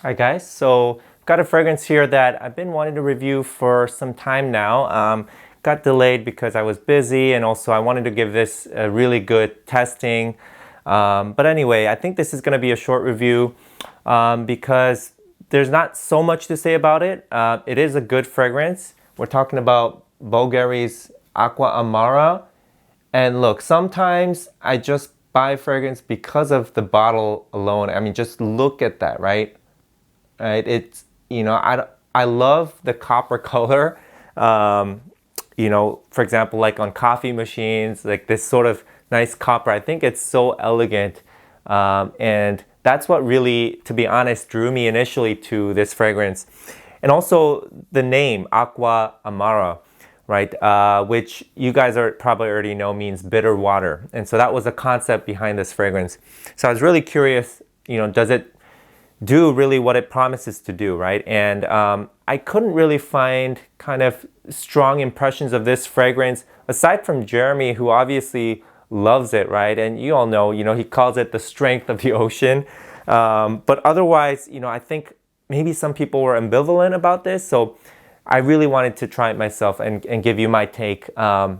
Hi guys, so got a fragrance here that I've been wanting to review for some time now. Got delayed because I was busy, and also I wanted to give this a really good testing. But anyway, I think this is going to be a short review because there's not so much to say about it. It is a good fragrance. We're talking about Bvlgari's Aqva Amara. And look, sometimes I just buy fragrance because of the bottle alone. I mean, just look at that, right? Right? It's, I love the copper color. For example, like on coffee machines, like this sort of nice copper. I think it's so elegant. And that's what really, to be honest, drew me initially to this fragrance. And also the name, Aqva Amara, right? Which you guys are probably already know means bitter water. And so that was the concept behind this fragrance. So I was really curious, does it do really what it promises to do, right? And I couldn't really find kind of strong impressions of this fragrance aside from Jeremy, who obviously loves it, right? And you all know, he calls it the strength of the ocean. But otherwise, I think maybe some people were ambivalent about this. So I really wanted to try it myself and give you my take. The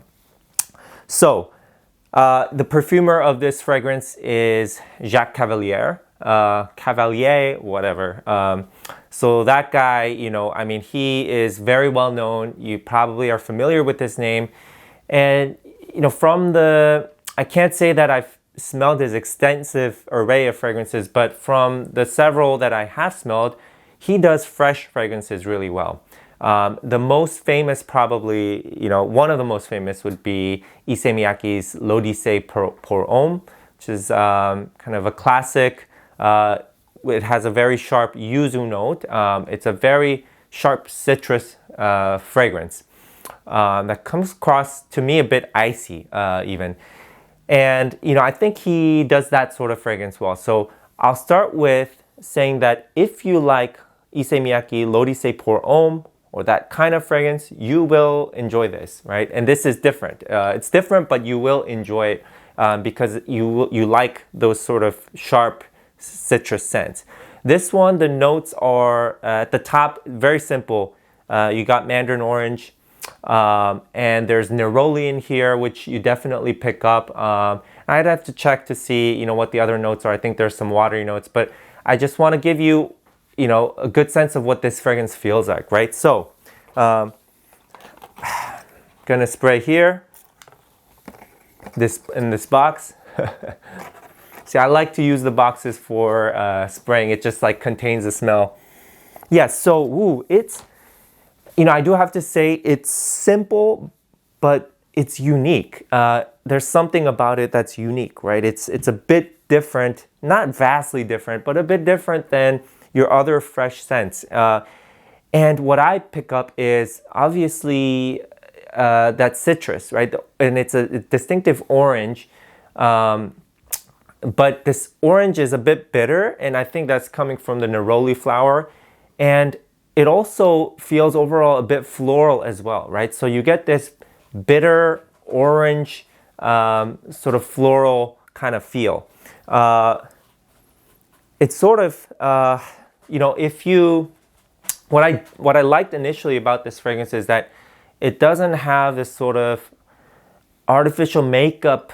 perfumer of this fragrance is Jacques Cavalier. Cavalier, whatever. So that guy, he is very well known. You probably are familiar with his name. And, I can't say that I've smelled his extensive array of fragrances, but from the several that I have smelled, he does fresh fragrances really well. The most famous probably, one of the most famous would be Issey Miyake's L'Odyssée pour Homme, which is kind of a classic. It has a very sharp yuzu note. It's a very sharp citrus fragrance that comes across to me a bit icy even. And, I think he does that sort of fragrance well. So I'll start with saying that if you like Issey Miyake L'Odyssée pour Homme, or that kind of fragrance, you will enjoy this, right? And this is different. It's different, but you will enjoy it because you like those sort of sharp citrus scents. This one, the notes are at the top, very simple. You got mandarin orange, and there's neroli in here, which you definitely pick up. I'd have to check to see, what the other notes are. I think there's some watery notes, but I just want to give you, a good sense of what this fragrance feels like, right? So, gonna spray here, in this box. See, I like to use the boxes for spraying. It just like contains the smell. Yeah, so it's, I do have to say it's simple, but it's unique. There's something about it that's unique, right? It's a bit different, not vastly different, but a bit different than your other fresh scents. And what I pick up is obviously that citrus, right? And it's a distinctive orange. But this orange is a bit bitter, and I think that's coming from the neroli flower. And it also feels overall a bit floral as well, right? So you get this bitter orange sort of floral kind of feel. It's sort of, what I liked initially about this fragrance is that it doesn't have this sort of artificial makeup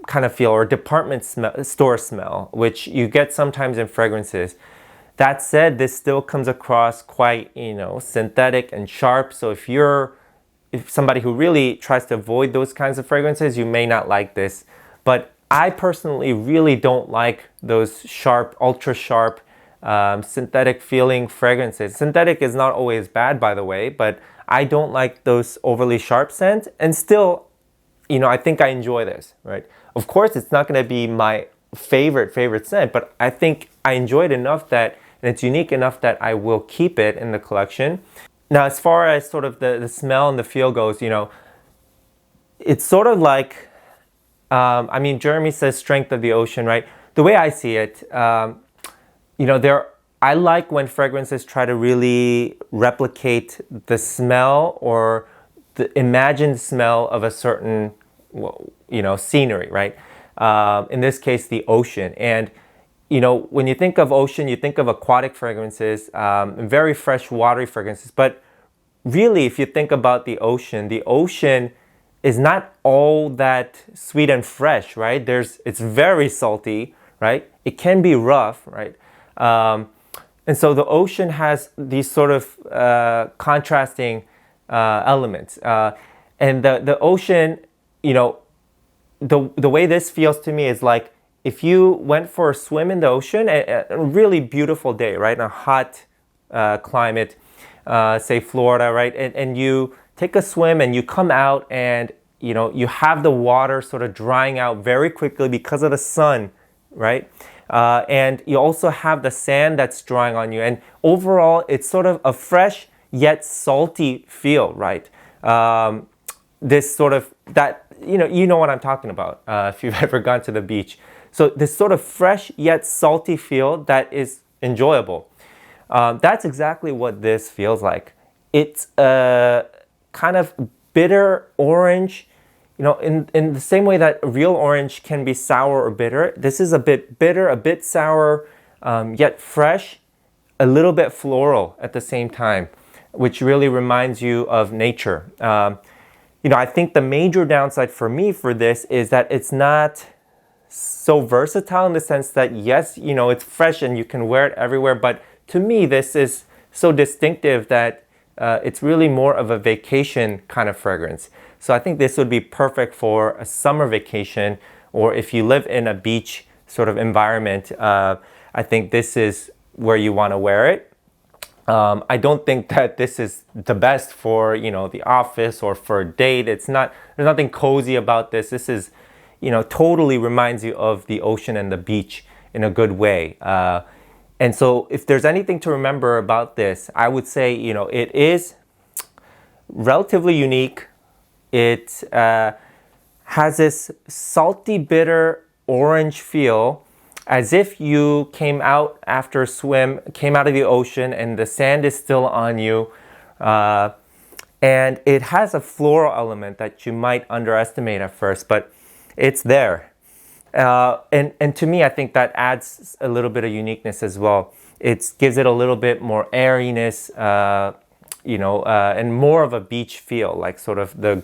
kind of feel or department store smell, which you get sometimes in fragrances. That said, this still comes across quite, synthetic and sharp. So if somebody who really tries to avoid those kinds of fragrances, you may not like this. But I personally really don't like those sharp, ultra sharp, synthetic feeling fragrances. Synthetic is not always bad, by the way, but I don't like those overly sharp scents. And still, I think I enjoy this, right? Of course, it's not going to be my favorite scent, but I think I enjoy it enough and it's unique enough that I will keep it in the collection. Now, as far as sort of the smell and the feel goes, it's sort of like, Jeremy says strength of the ocean, right? The way I see it, I like when fragrances try to really replicate the smell or the imagined smell of a certain, scenery, right? In this case, the ocean. And you know, when you think of ocean, you think of aquatic fragrances, very fresh, watery fragrances. But really, if you think about the ocean is not all that sweet and fresh, right? It's very salty, right? It can be rough, right? And so the ocean has these sort of contrasting elements. And the ocean, you know, the way this feels to me is like if you went for a swim in the ocean, a really beautiful day, right? In a hot climate, say Florida, right? And you take a swim and you come out and, you know, you have the water sort of drying out very quickly because of the sun, right? And you also have the sand that's drying on you. And overall, it's sort of a fresh yet salty feel, right? This sort of, that, you know what I'm talking about if you've ever gone to the beach. So this sort of fresh yet salty feel that is enjoyable. That's exactly what this feels like. It's a kind of bitter orange, you know, in the same way that real orange can be sour or bitter. This is a bit bitter, a bit sour, yet fresh, a little bit floral at the same time, which really reminds you of nature. You know, I think the major downside for me for this is that it's not so versatile in the sense that, yes, you know, it's fresh and you can wear it everywhere. But to me, this is so distinctive that it's really more of a vacation kind of fragrance. So I think this would be perfect for a summer vacation, or if you live in a beach sort of environment, I think this is where you want to wear it. I don't think that this is the best for, you know, the office or for a date. It's not, there's nothing cozy about this. This is, you know, totally reminds you of the ocean and the beach in a good way. And so if there's anything to remember about this, I would say, you know, it is relatively unique. It has this salty, bitter orange feel, as if you came out after a swim, came out of the ocean and the sand is still on you. And it has a floral element that you might underestimate at first, but it's there. And to me, I think that adds a little bit of uniqueness as well. It gives it a little bit more airiness, you know, and more of a beach feel, like sort of the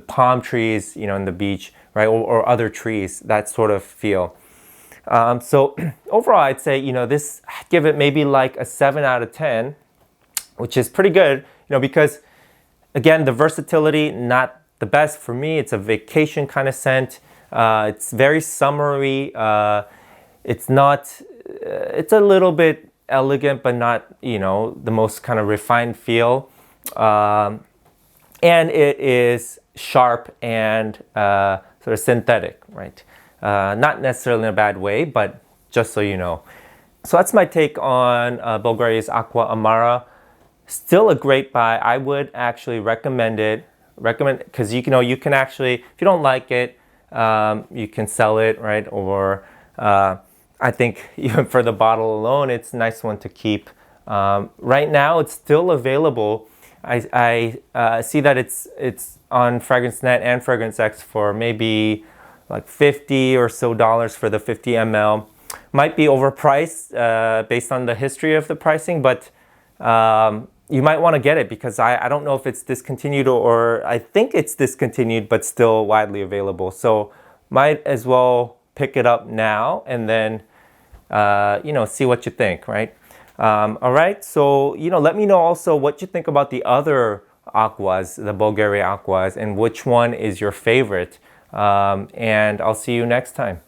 palm trees, you know, in the beach, right, or other trees, that sort of feel. So overall, I'd say, you know, this, give it maybe like a 7 out of 10, which is pretty good, you know, because again, the versatility, not the best for me. It's a vacation kind of scent. It's very summery. It's not, it's a little bit elegant, but not, you know, the most kind of refined feel. And it is sharp and sort of synthetic, right? Not necessarily in a bad way, but just so you know. So that's my take on Bvlgari's Aqva Amara. Still a great buy. I would actually recommend it. Because you know, you can actually, if you don't like it, you can sell it, right? Or I think even for the bottle alone, it's a nice one to keep. Right now, it's still available. I see that it's on FragranceNet and FragranceX for maybe like $50 or so for the 50 ml. Might be overpriced based on the history of the pricing, but you might want to get it because I don't know if it's discontinued or I think it's discontinued, but still widely available. So might as well pick it up now and then, you know, see what you think, right? All right, so, you know, let me know also what you think about the other Aqvas, the Bvlgari Aqvas, and which one is your favorite. And I'll see you next time.